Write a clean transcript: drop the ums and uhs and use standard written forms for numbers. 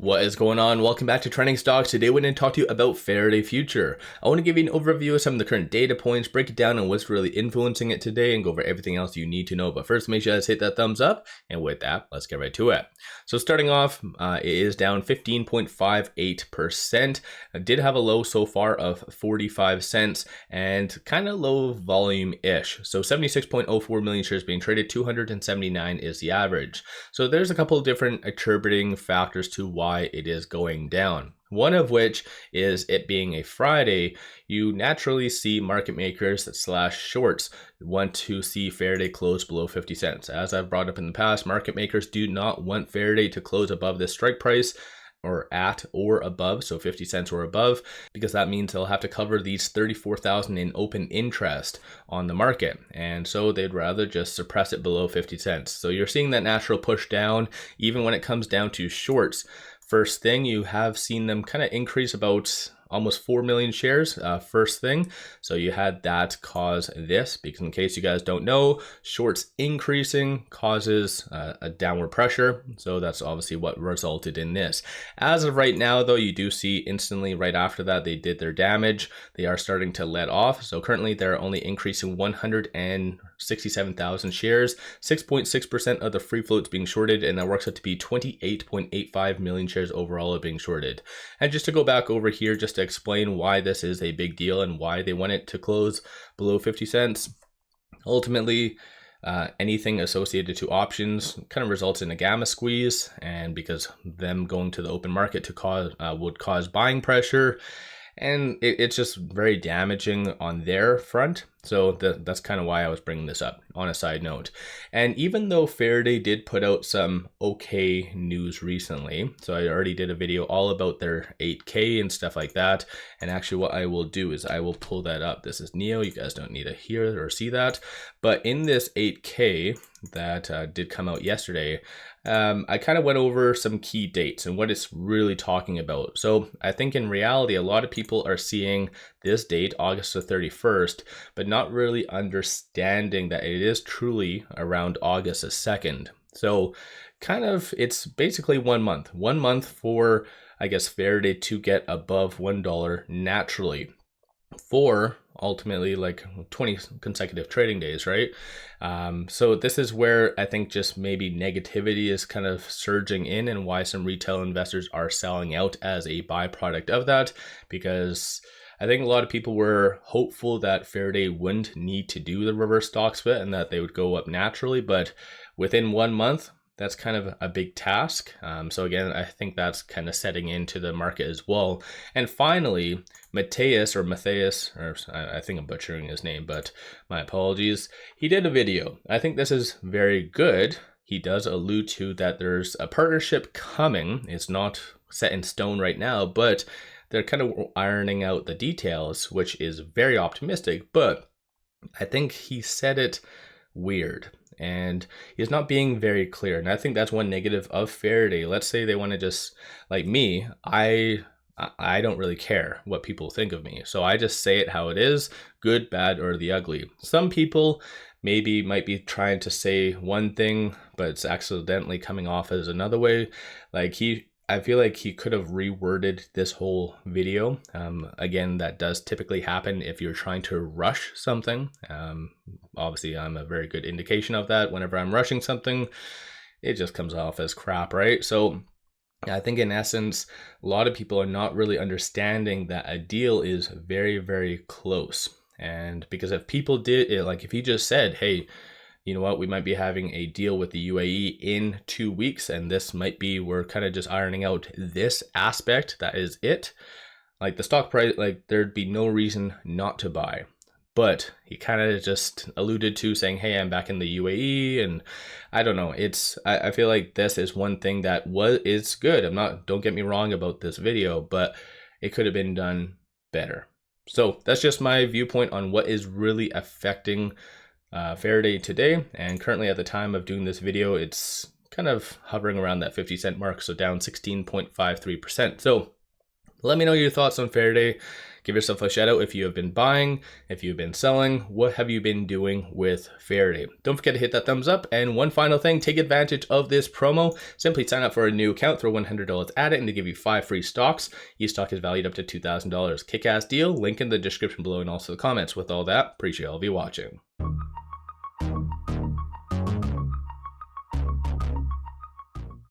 What is going on? Welcome back to Trending Stocks. Today we're going to talk to you about Faraday Future. I want to give you an overview of some of the current data points, break it down on what's really influencing it today, and go over everything else you need to know. But first, make sure you guys hit that thumbs up. And with that, let's get right to it. So starting off, it is down 15.58%. It did have a low so far of 45 cents and kind of low volume-ish. So 76.04 million shares being traded, 279 is the average. So there's a couple of different attributing factors to why it is going down. One of which is it being a Friday. You naturally see market makers / shorts want to see Faraday close below 50 cents. As I've brought up in the past, market makers do not want Faraday to close above this strike price or at or above, so 50 cents or above, because that means they'll have to cover these 34,000 in open interest on the market. And so they'd rather just suppress it below 50 cents. So you're seeing that natural push down, even when it comes down to shorts. First thing, you have seen them kind of increase about almost 4 million shares first thing. So you had that cause this, because in case you guys don't know, shorts increasing causes a downward pressure. So that's obviously what resulted in this. As of right now, though, you do see instantly right after that, they did their damage. They are starting to let off. So currently they're only increasing 167,000 shares, 6.6% of the free float's being shorted, and that works out to be 28.85 million shares overall are being shorted. And just to go back over here, just to explain why this is a big deal and why they want it to close below 50 cents. Ultimately, anything associated to options kind of results in a gamma squeeze, and because them going to the open market to cause would cause buying pressure, and it's just very damaging on their front. So that's kind of why I was bringing this up on a side note. And even though Faraday did put out some okay news recently, so I already did a video all about their 8K and stuff like that. And actually what I will do is I will pull that up. This is Neo. You guys don't need to hear or see that. But in this 8K that did come out yesterday, I kind of went over some key dates and what it's really talking about. So I think in reality, a lot of people are seeing this date, August the 31st, but not really understanding that it is truly around August the 2nd. So kind of, it's basically 1 month. 1 month for, I guess, Faraday to get above $1 naturally for ultimately like 20 consecutive trading days, right? So this is where I think just maybe negativity is kind of surging in, and why some retail investors are selling out as a byproduct of that, because I think a lot of people were hopeful that Faraday wouldn't need to do the reverse stock split and that they would go up naturally, but within 1 month, that's kind of a big task. So again, I think that's kind of setting into the market as well. And finally, Matthias, or I think I'm butchering his name, but my apologies. He did a video. I think this is very good. He does allude to that there's a partnership coming. It's not set in stone right now, but they're kind of ironing out the details, which is very optimistic, but I think he said it weird and he's not being very clear. And I think that's one negative of Faraday. Let's say they want to just, like me, I don't really care what people think of me. So I just say it how it is, good, bad, or the ugly. Some people maybe might be trying to say one thing, but it's accidentally coming off as another way. Like I feel like he could have reworded this whole video. Again, that does typically happen if you're trying to rush something. Obviously, I'm a very good indication of that. Whenever I'm rushing something, it just comes off as crap, right? So I think in essence, a lot of people are not really understanding that a deal is very, very close. And because if people did it, like if he just said, hey, you know what, we might be having a deal with the UAE in 2 weeks, and this might be, we're kind of just ironing out this aspect, that is it. Like the stock price, like there'd be no reason not to buy. But he kind of just alluded to saying, hey, I'm back in the UAE, and I don't know. I feel like this is one thing that is good. Don't get me wrong about this video, but it could have been done better. So that's just my viewpoint on what is really affecting Faraday today. And currently at the time of doing this video, it's kind of hovering around that 50 cent mark, so down 16.53%. So let me know your thoughts on Faraday. Give yourself a shout out if you have been buying, if you've been selling, what have you been doing with Faraday? Don't forget to hit that thumbs up. And one final thing, take advantage of this promo. Simply sign up for a new account, throw $100 at it, and they give you 5 free stocks. Each stock is valued up to $2,000. Kick-ass deal, link in the description below and also the comments. With all that, appreciate all of you watching.